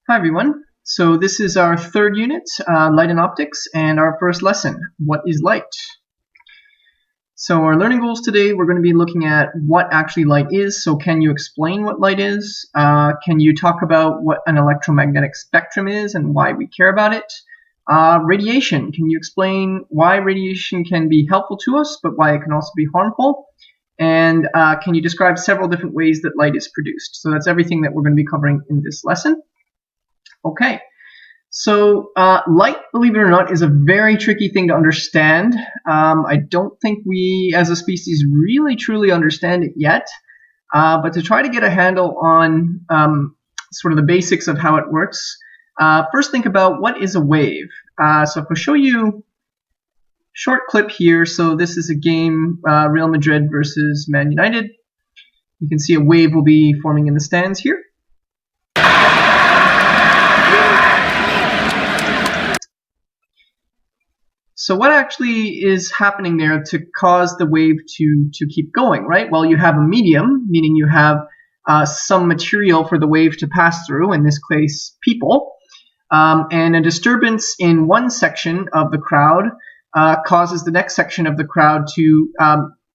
Hi everyone. So this is our third unit, Light and Optics, and our first lesson, What is Light? So our learning goals today, we're going to be looking at what actually light is. So can you explain what light is? Can you talk about what an electromagnetic spectrum is and why we care about it? Radiation, can you explain why radiation can be helpful to us, but why it can also be harmful? And can you describe several different ways that light is produced? So that's everything that we're going to be covering in this lesson. Okay, so light, believe it or not, is a very tricky thing to understand. I don't think we as a species really truly understand it yet, but to try to get a handle on sort of the basics of how it works, first think about what is a wave. So if I show you a short clip here, so this is a game, Real Madrid versus Man United. You can see a wave will be forming in the stands here. So what actually is happening there to cause the wave to keep going, right? Well, you have a medium, meaning you have some material for the wave to pass through, in this case, people. And a disturbance in one section of the crowd causes the next section of the crowd to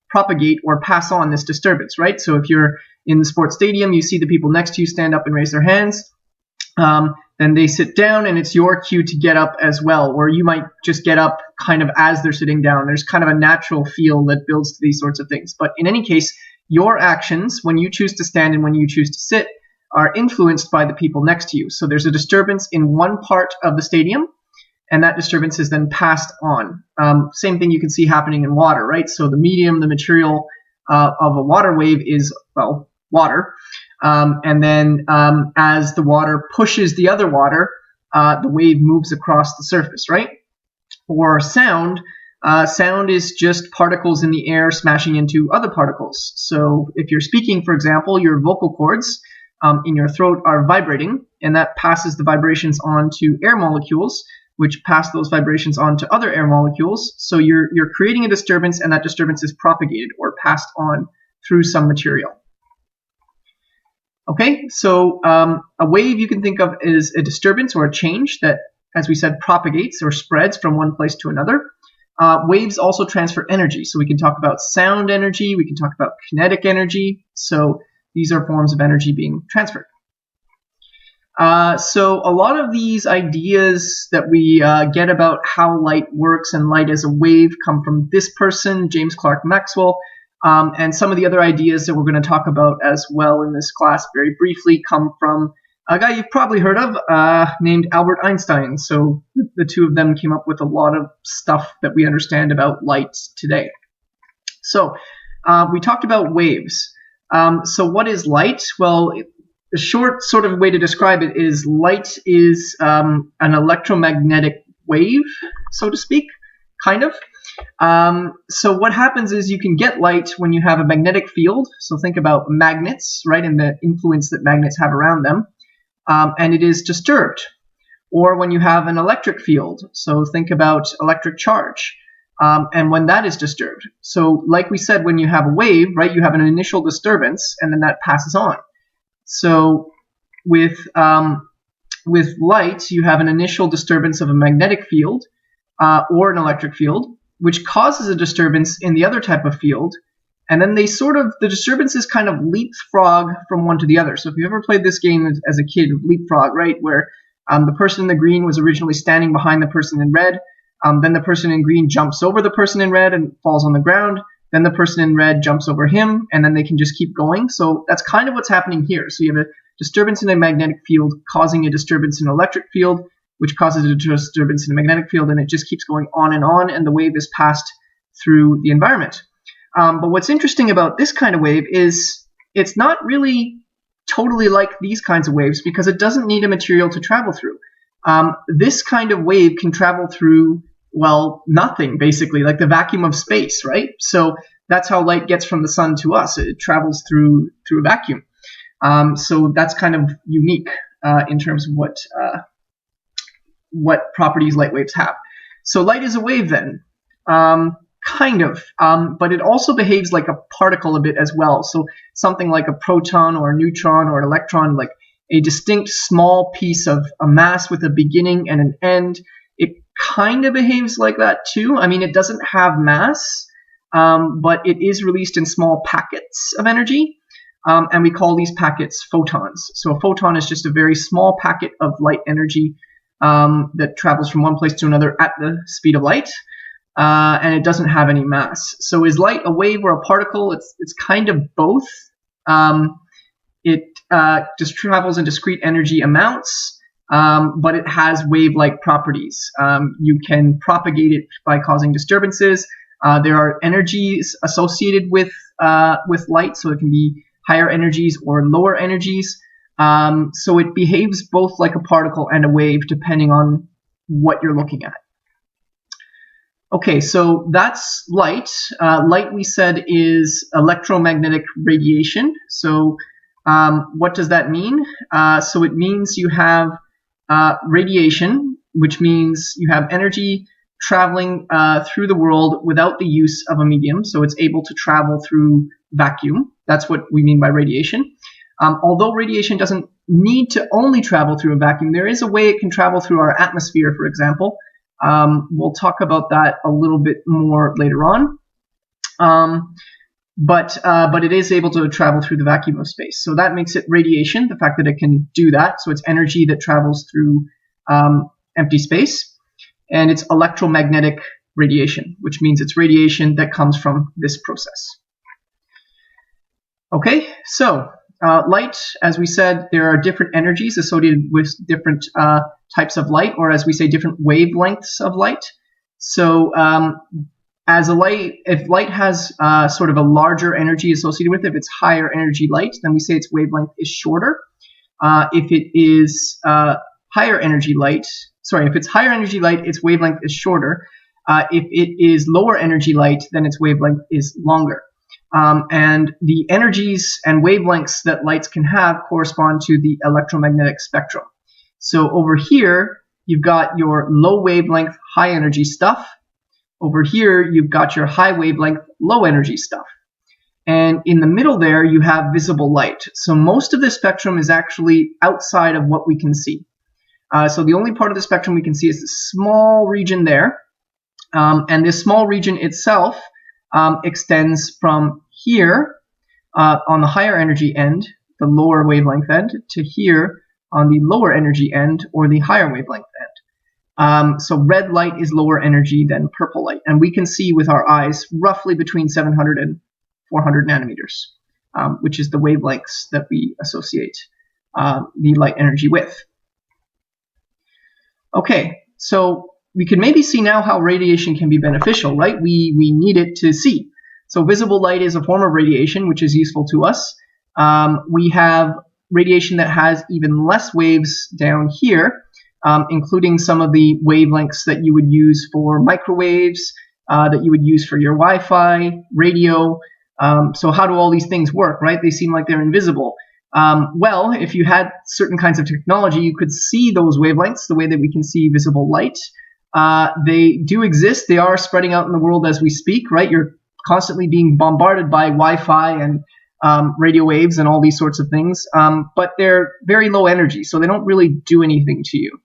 propagate or pass on this disturbance, right? So if you're in the sports stadium, you see the people next to you stand up and raise their hands. Then they sit down and it's your cue to get up as well, or you might just get up kind of as they're sitting down. There's kind of a natural feel that builds to these sorts of things. But in any case, your actions, when you choose to stand and when you choose to sit, are influenced by the people next to you. So there's a disturbance in one part of the stadium, and that disturbance is then passed on. Same thing you can see happening in water, right? So the medium, the material of a water wave is, well, water. And then as the water pushes the other water, the wave moves across the surface, right? Or sound, sound is just particles in the air smashing into other particles. So if you're speaking, for example, your vocal cords in your throat are vibrating, and that passes the vibrations on to air molecules, which pass those vibrations on to other air molecules. So you're creating a disturbance, and that disturbance is propagated or passed on through some material. Okay, so a wave you can think of as a disturbance or a change that, as we said, propagates or spreads from one place to another. Waves also transfer energy, so we can talk about sound energy, we can talk about kinetic energy, so these are forms of energy being transferred. So a lot of these ideas that we get about how light works and light as a wave come from this person, James Clerk Maxwell. And some of the other ideas that we're going to talk about as well in this class very briefly come from a guy you've probably heard of named Albert Einstein. So the two of them came up with a lot of stuff that we understand about light today. So we talked about waves. So what is light? Well, the short sort of way to describe it is light is an electromagnetic wave, so to speak, kind of. So what happens is you can get light when you have a magnetic field. So think about magnets, right, and the influence that magnets have around them, and it is disturbed. Or when you have an electric field. So think about electric charge, and when that is disturbed. So like we said, when you have a wave, right, you have an initial disturbance, and then that passes on. So with light, you have an initial disturbance of a magnetic field or an electric field, which causes a disturbance in the other type of field, and then the disturbances kind of leapfrog from one to the other. So if you ever played this game as a kid, leapfrog, right, where the person in the green was originally standing behind the person in red, then the person in green jumps over the person in red and falls on the ground, then the person in red jumps over him, and then they can just keep going. So that's kind of what's happening here. So you have a disturbance in a magnetic field causing a disturbance in an electric field, which causes a disturbance in the magnetic field, and it just keeps going on, and the wave is passed through the environment. But what's interesting about this kind of wave is it's not really totally like these kinds of waves because it doesn't need a material to travel through. This kind of wave can travel through, well, nothing, basically, like the vacuum of space, right? So that's how light gets from the sun to us. It travels through a vacuum. So that's kind of unique in terms of what properties light waves have. So light is a wave then, kind of, but it also behaves like a particle a bit as well. So something like a proton or a neutron or an electron, like a distinct small piece of a mass with a beginning and an end. It kind of behaves like that too. I mean, it doesn't have mass, but it is released in small packets of energy, and we call these packets photons. So a photon is just a very small packet of light energy that travels from one place to another at the speed of light, and it doesn't have any mass. So is light a wave or a particle? It's kind of both. It just travels in discrete energy amounts, but it has wave-like properties. You can propagate it by causing disturbances. There are energies associated with light, so it can be higher energies or lower energies. So it behaves both like a particle and a wave, depending on what you're looking at. Okay, so that's light. Light, we said, is electromagnetic radiation. So what does that mean? So it means you have radiation, which means you have energy traveling through the world without the use of a medium. So it's able to travel through vacuum. That's what we mean by radiation. Although radiation doesn't need to only travel through a vacuum, there is a way it can travel through our atmosphere, for example. We'll talk about that a little bit more later on. But it is able to travel through the vacuum of space. So that makes it radiation, the fact that it can do that. So it's energy that travels through empty space. And it's electromagnetic radiation, which means it's radiation that comes from this process. Okay, so light, as we said, there are different energies associated with different types of light, or as we say, different wavelengths of light. So if light has sort of a larger energy associated with it, if it's higher energy light, then we say its wavelength is shorter. If it is higher energy light, if it's higher energy light, its wavelength is shorter. If it is lower energy light, then its wavelength is longer. And the energies and wavelengths that lights can have correspond to the electromagnetic spectrum. So over here, you've got your low wavelength, high energy stuff. Over here, you've got your high wavelength, low energy stuff. And in the middle there, you have visible light. So most of the spectrum is actually outside of what we can see. So the only part of the spectrum we can see is this small region there. And this small region itself extends from here on the higher energy end, the lower wavelength end, to here on the lower energy end, or the higher wavelength end. So red light is lower energy than purple light, and we can see with our eyes roughly between 700 and 400 nanometers, which is the wavelengths that we associate the light energy with. Okay, so we can maybe see now how radiation can be beneficial, right? We need it to see. So visible light is a form of radiation, which is useful to us. We have radiation that has even less waves down here, including some of the wavelengths that you would use for microwaves, that you would use for your Wi-Fi, radio. So how do all these things work, right? They seem like they're invisible. Well, if you had certain kinds of technology, you could see those wavelengths the way that we can see visible light. They do exist. They are spreading out in the world as we speak, right? You're constantly being bombarded by Wi-Fi and radio waves and all these sorts of things, but they're very low energy, so they don't really do anything to you.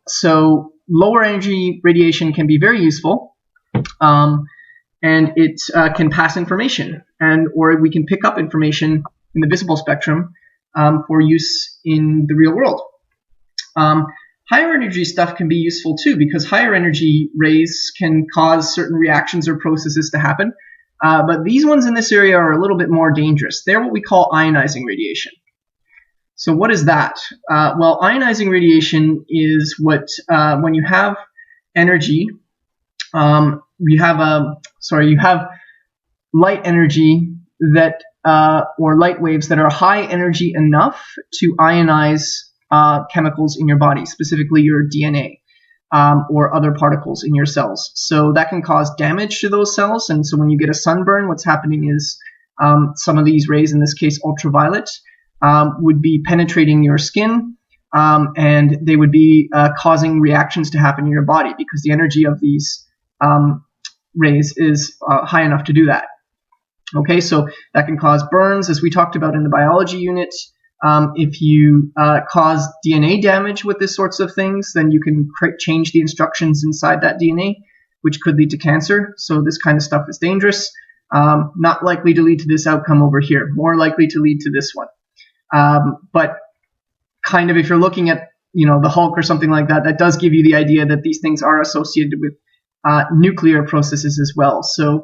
So lower energy radiation can be very useful, and it can pass information, or we can pick up information in the visible spectrum for use in the real world. Higher energy stuff can be useful too, because higher energy rays can cause certain reactions or processes to happen. But these ones in this area are a little bit more dangerous. They're what we call ionizing radiation. So what is that? Well, ionizing radiation is what, when you have energy, you have light energy that, or light waves that are high energy enough to ionize chemicals in your body, specifically your DNA, or other particles in your cells. So that can cause damage to those cells. And so when you get a sunburn, what's happening is some of these rays, in this case ultraviolet, would be penetrating your skin, and they would be causing reactions to happen in your body because the energy of these rays is high enough to do that. Okay, so that can cause burns, as we talked about in the biology unit. If you cause DNA damage with this sorts of things, then you can change the instructions inside that DNA, which could lead to cancer. So this kind of stuff is dangerous. Not likely to lead to this outcome over here. More likely to lead to this one. But kind of if you're looking at the Hulk or something like that, that does give you the idea that these things are associated with nuclear processes as well. So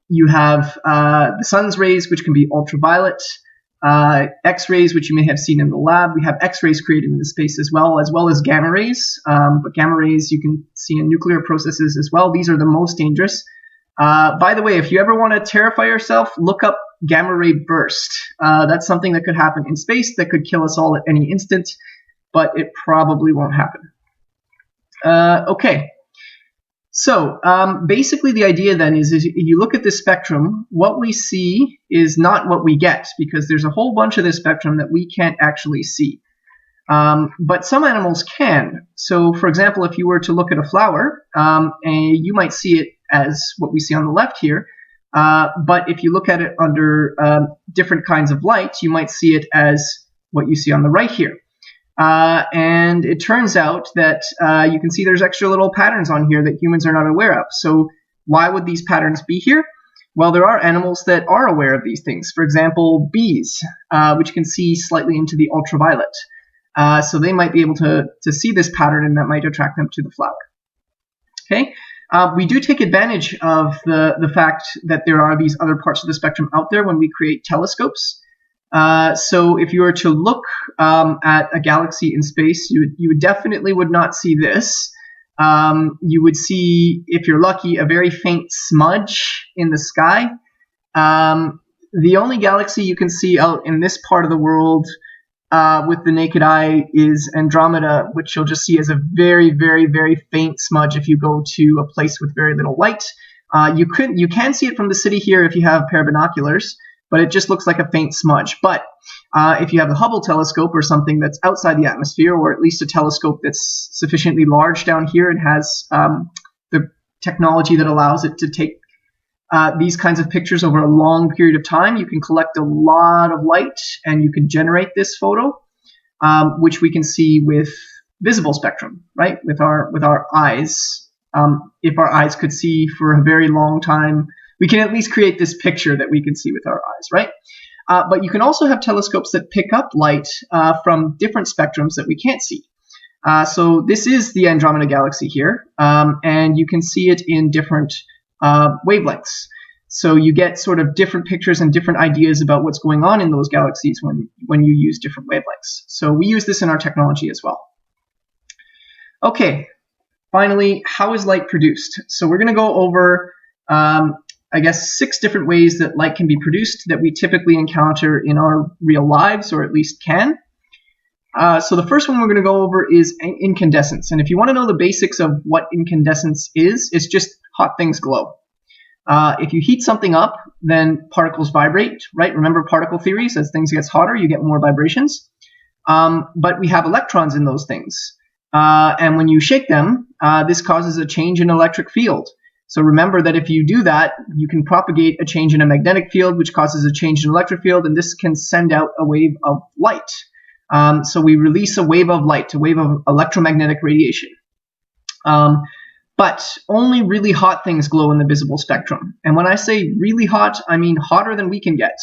you have the sun's rays, which can be ultraviolet, X-rays, which you may have seen in the lab. We have X-rays created in the space as well as gamma rays. But gamma rays you can see in nuclear processes as well. These are the most dangerous. By the way, if you ever want to terrify yourself, look up gamma ray burst. That's something that could happen in space that could kill us all at any instant, but it probably won't happen. Okay. So basically the idea then is you look at this spectrum, what we see is not what we get, because there's a whole bunch of this spectrum that we can't actually see. But some animals can. So for example, if you were to look at a flower, you might see it as what we see on the left here. But if you look at it under different kinds of light, you might see it as what you see on the right here. And it turns out that you can see there's extra little patterns on here that humans are not aware of. So why would these patterns be here? Well, there are animals that are aware of these things. For example, bees, which can see slightly into the ultraviolet. So they might be able to see this pattern, and that might attract them to the flower. Okay. We do take advantage of the fact that there are these other parts of the spectrum out there when we create telescopes. So if you were to look at a galaxy in space, you definitely would not see this. You would see, if you're lucky, a very faint smudge in the sky. The only galaxy you can see out in this part of the world with the naked eye is Andromeda, which you'll just see as a very, very, very faint smudge if you go to a place with very little light. You can see it from the city here if you have a pair of binoculars, but it just looks like a faint smudge. But if you have the Hubble telescope or something that's outside the atmosphere, or at least a telescope that's sufficiently large down here and has the technology that allows it to take these kinds of pictures over a long period of time, you can collect a lot of light and you can generate this photo, which we can see with visible spectrum, right? With our eyes. If our eyes could see for a very long time, we can at least create this picture that we can see with our eyes, right? But you can also have telescopes that pick up light from different spectrums that we can't see. So this is the Andromeda Galaxy here, and you can see it in different wavelengths. So you get sort of different pictures and different ideas about what's going on in those galaxies when you use different wavelengths. So we use this in our technology as well. Okay, finally, how is light produced? So we're going to go over I guess 6 different ways that light can be produced that we typically encounter in our real lives, or at least can. So the first one we're going to go over is incandescence. And if you want to know the basics of what incandescence is, it's just hot things glow. If you heat something up, then particles vibrate, right? Remember particle theories, as things get hotter, you get more vibrations. But we have electrons in those things. And when you shake them, this causes a change in electric field. So remember that if you do that, you can propagate a change in a magnetic field, which causes a change in electric field, and this can send out a wave of light. So we release a wave of light, a wave of electromagnetic radiation. But only really hot things glow in the visible spectrum. And when I say really hot, I mean hotter than we can get.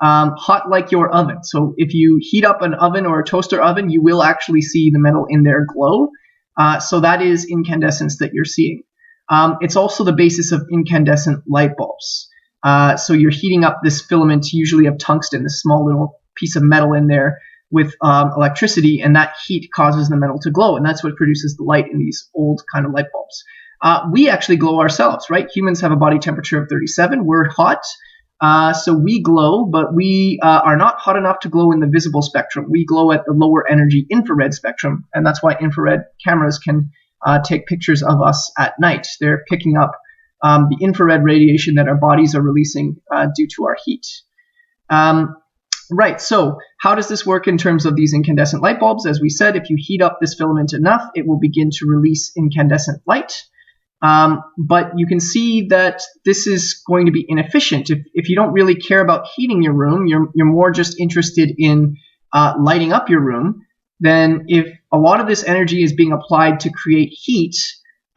Hot like your oven. So if you heat up an oven or a toaster oven, you will actually see the metal in there glow. So that is incandescence that you're seeing. It's also the basis of incandescent light bulbs. So you're heating up this filament, usually of tungsten, this small little piece of metal in there with electricity, and that heat causes the metal to glow, and that's what produces the light in these old kind of light bulbs. We actually glow ourselves, right? Humans have a body temperature of 37. We're hot, so we glow, but we are not hot enough to glow in the visible spectrum. We glow at the lower energy infrared spectrum, and that's why infrared cameras can take pictures of us at night. They're picking up the infrared radiation that our bodies are releasing due to our heat. Right, so how does this work in terms of these incandescent light bulbs? As we said, if you heat up this filament enough, it will begin to release incandescent light. But you can see that this is going to be inefficient. If you don't really care about heating your room, you're more just interested in lighting up your room, then if a lot of this energy is being applied to create heat,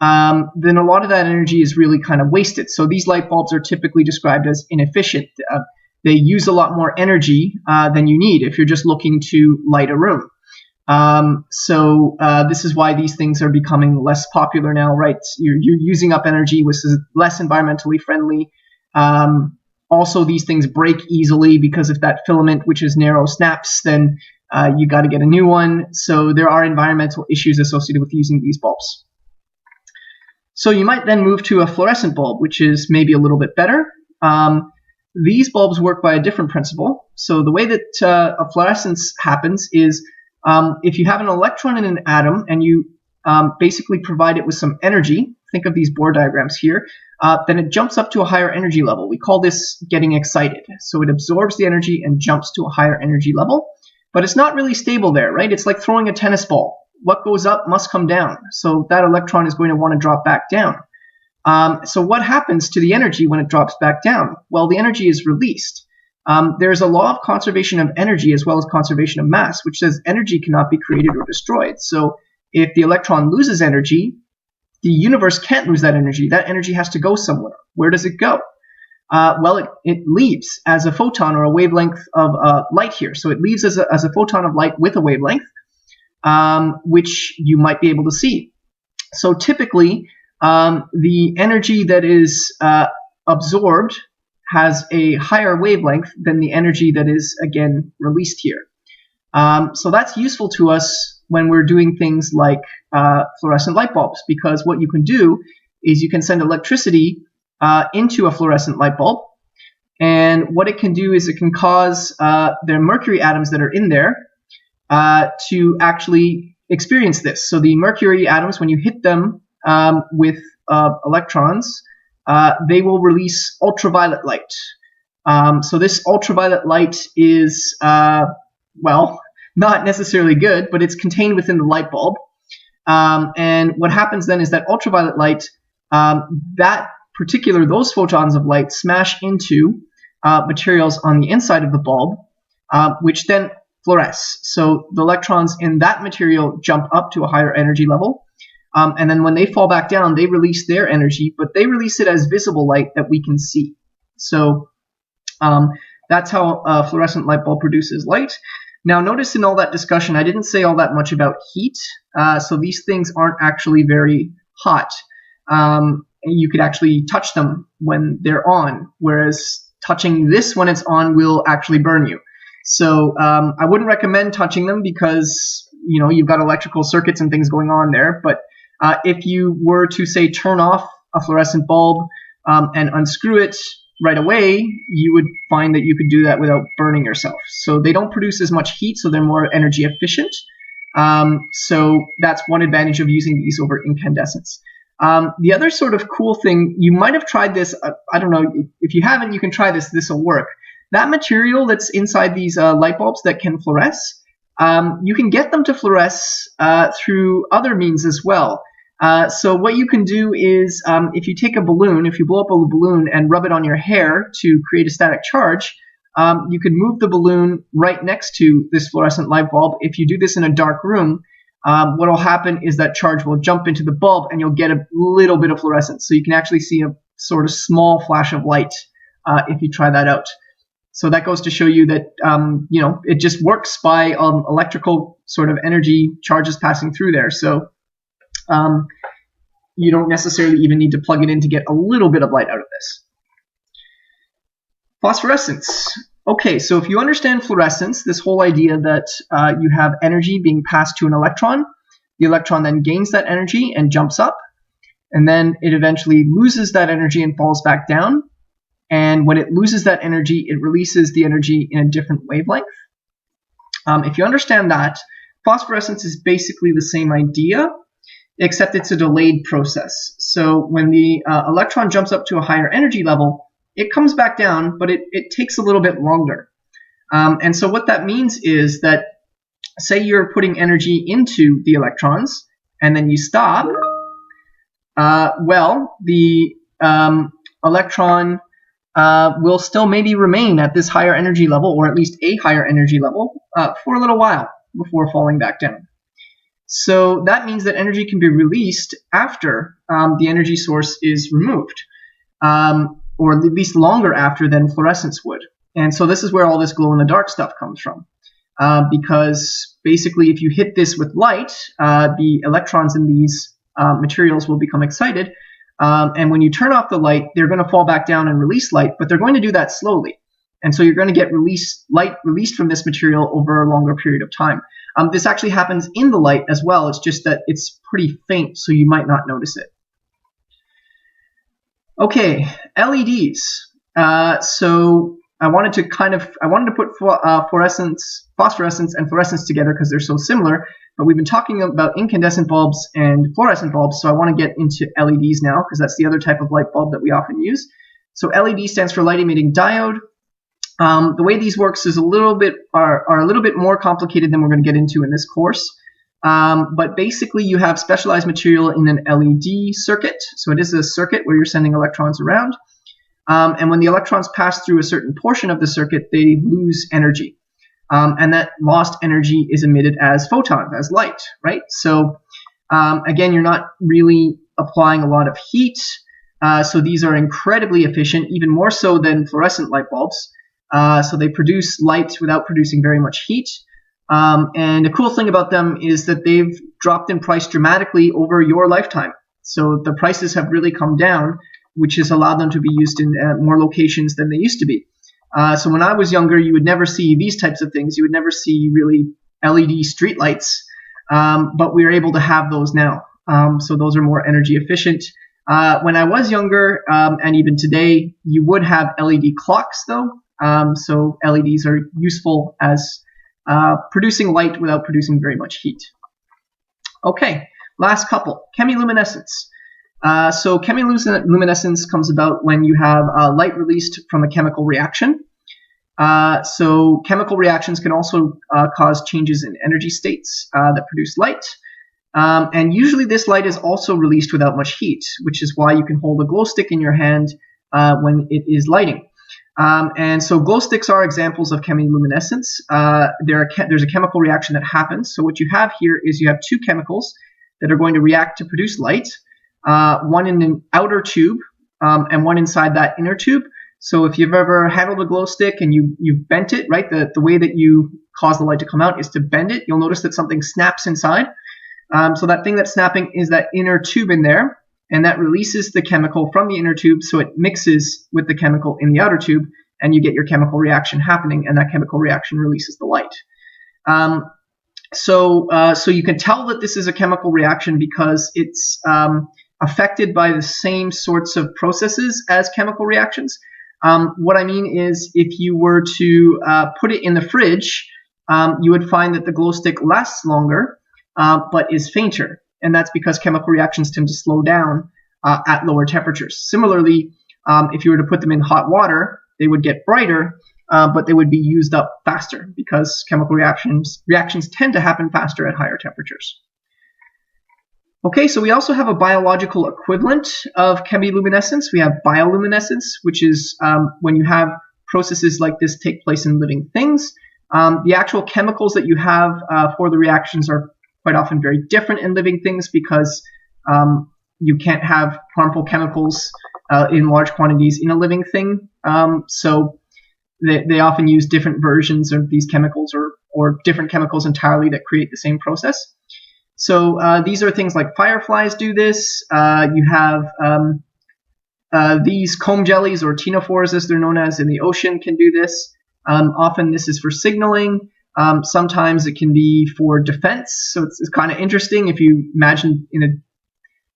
then a lot of that energy is really kind of wasted. So these light bulbs are typically described as inefficient. They use a lot more energy than you need if you're just looking to light a room. So this is why these things are becoming less popular now, right? You're using up energy, which is less environmentally friendly. Also, these things break easily because if that filament, which is narrow, snaps, then you got to get a new one. So there are environmental issues associated with using these bulbs. So you might then move to a fluorescent bulb, which is maybe a little bit better. These bulbs work by a different principle. So the way that a fluorescence happens is if you have an electron in an atom and you basically provide it with some energy, think of these Bohr diagrams here, then it jumps up to a higher energy level. We call this getting excited. So it absorbs the energy and jumps to a higher energy level, but it's not really stable there, right? It's like throwing a tennis ball. What goes up must come down. So that electron is going to want to drop back down. So what happens to the energy when it drops back down? Well, the energy is released. There's a law of conservation of energy as well as conservation of mass, which says energy cannot be created or destroyed. So if the electron loses energy, the universe can't lose that energy. That energy has to go somewhere. Where does it go? Well, it leaves as a photon or a wavelength of light here. So it leaves as a photon of light with a wavelength, which you might be able to see. So typically, the energy that is absorbed has a higher wavelength than the energy that is, again, released here. So that's useful to us when we're doing things like fluorescent light bulbs, because what you can do is you can send electricity into a fluorescent light bulb, and what it can do is it can cause the mercury atoms that are in there to actually experience this. So the mercury atoms, when you hit them with electrons, they will release ultraviolet light. So this ultraviolet light is, well, not necessarily good, but it's contained within the light bulb. And what happens then is that ultraviolet light, those photons of light smash into materials on the inside of the bulb, which then fluoresce. So the electrons in that material jump up to a higher energy level. And then when they fall back down, they release their energy, but they release it as visible light that we can see. So that's how a fluorescent light bulb produces light. Now, notice in all that discussion, I didn't say all that much about heat. So these things aren't actually very hot. You could actually touch them when they're on, whereas touching this when it's on will actually burn you. So I wouldn't recommend touching them because, you know, you've got electrical circuits and things going on there. But if you were to, say, turn off a fluorescent bulb and unscrew it right away, you would find that you could do that without burning yourself. So they don't produce as much heat, so they're more energy efficient. So that's one advantage of using these over incandescents. The other sort of cool thing, you might have tried this, I don't know, if you haven't, you can try this, this will work. That material that's inside these light bulbs that can fluoresce, you can get them to fluoresce through other means as well. So what you can do is, if you take a balloon, if you blow up a balloon and rub it on your hair to create a static charge, you can move the balloon right next to this fluorescent light bulb. If you do this in a dark room, what will happen is that charge will jump into the bulb and you'll get a little bit of fluorescence. So you can actually see a sort of small flash of light if you try that out. So that goes to show you that, you know, it just works by electrical sort of energy charges passing through there. So you don't necessarily even need to plug it in to get a little bit of light out of this. Phosphorescence. Okay, so if you understand fluorescence, this whole idea that you have energy being passed to an electron, the electron then gains that energy and jumps up, and then it eventually loses that energy and falls back down. And when it loses that energy, it releases the energy in a different wavelength. If you understand that, phosphorescence is basically the same idea, except it's a delayed process. So when the electron jumps up to a higher energy level, it comes back down, but it takes a little bit longer. And so what that means is that, say you're putting energy into the electrons, and then you stop, well, the electron will still maybe remain at this higher energy level, or at least a higher energy level, for a little while before falling back down. So that means that energy can be released after the energy source is removed, or at least longer after than fluorescence would. And so this is where all this glow-in-the-dark stuff comes from. Because basically if you hit this with light, the electrons in these materials will become excited. And when you turn off the light, they're going to fall back down and release light, but they're going to do that slowly. And so you're going to get light released from this material over a longer period of time. This actually happens in the light as well. It's just that it's pretty faint, so you might not notice it. Okay, LEDs. So I wanted to put phosphorescence and fluorescence together because they're so similar. But we've been talking about incandescent bulbs and fluorescent bulbs, so I want to get into LEDs now because that's the other type of light bulb that we often use. So LED stands for light emitting diode. The way these works is a little bit more complicated than we're going to get into in this course. But basically you have specialized material in an LED circuit. So it is a circuit where you're sending electrons around. And when the electrons pass through a certain portion of the circuit, they lose energy. And that lost energy is emitted as photons, as light, right? So again, you're not really applying a lot of heat. So these are incredibly efficient, even more so than fluorescent light bulbs. So they produce light without producing very much heat. And the cool thing about them is that they've dropped in price dramatically over your lifetime. So the prices have really come down, which has allowed them to be used in more locations than they used to be. So when I was younger, you would never see these types of things. You would never see really LED streetlights, but we're able to have those now. So those are more energy efficient. When I was younger, and even today, you would have LED clocks though. So LEDs are useful as producing light without producing very much heat. Okay, last couple, chemiluminescence. So chemiluminescence comes about when you have light released from a chemical reaction. So chemical reactions can also cause changes in energy states that produce light. And usually this light is also released without much heat, which is why you can hold a glow stick in your hand when it is lighting. And so glow sticks are examples of chemiluminescence. There's a chemical reaction that happens. So what you have here is you have two chemicals that are going to react to produce light. One in an outer tube and one inside that inner tube. So if you've ever handled a glow stick and you've bent it, right, the way that you cause the light to come out is to bend it. You'll notice that something snaps inside. So that thing that's snapping is that inner tube in there, and that releases the chemical from the inner tube, so it mixes with the chemical in the outer tube, and you get your chemical reaction happening, and that chemical reaction releases the light. So you can tell that this is a chemical reaction because it's affected by the same sorts of processes as chemical reactions. What I mean is if you were to put it in the fridge, you would find that the glow stick lasts longer, but is fainter. And that's because chemical reactions tend to slow down at lower temperatures. Similarly, if you were to put them in hot water, they would get brighter, but they would be used up faster because chemical reactions tend to happen faster at higher temperatures. Okay, so we also have a biological equivalent of chemiluminescence. We have bioluminescence, which is when you have processes like this take place in living things. The actual chemicals that you have for the reactions are quite often very different in living things because you can't have harmful chemicals in large quantities in a living thing. So they often use different versions of these chemicals or different chemicals entirely that create the same process. So these are things like fireflies do this. You have these comb jellies or ctenophores, as they're known as, in the ocean can do this. Often this is for signaling. Sometimes it can be for defense. So it's kind of interesting if you imagine in a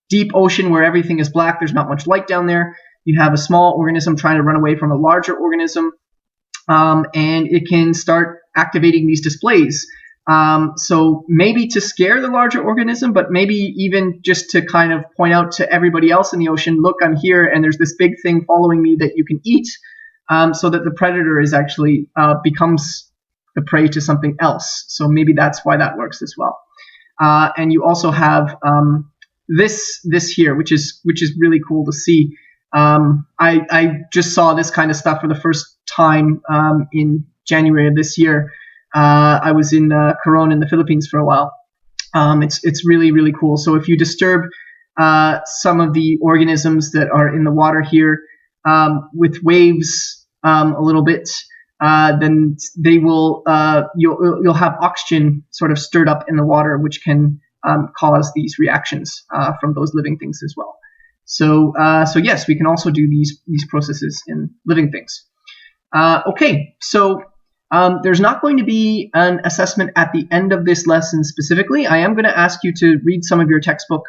deep ocean where everything is black, there's not much light down there. You have a small organism trying to run away from a larger organism, and it can start activating these displays. So maybe to scare the larger organism, but maybe even just to kind of point out to everybody else in the ocean, look, I'm here and there's this big thing following me that you can eat, so that the predator is actually becomes the prey to something else. So maybe that's why that works as well. And you also have this here, which is really cool to see. I just saw this kind of stuff for the first time in January of this year. I was in Coron in the Philippines for a while. It's really, really cool. So if you disturb some of the organisms that are in the water here with waves a little bit, then they will you'll have oxygen sort of stirred up in the water, which can cause these reactions from those living things as well. So yes, we can also do these processes in living things. Okay, so there's not going to be an assessment at the end of this lesson specifically. I am going to ask you to read some of your textbook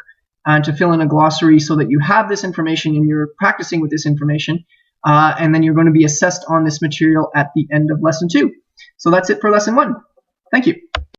and to fill in a glossary so that you have this information and you're practicing with this information. And then you're going to be assessed on this material at the end of lesson 2. So that's it for lesson 1. Thank you.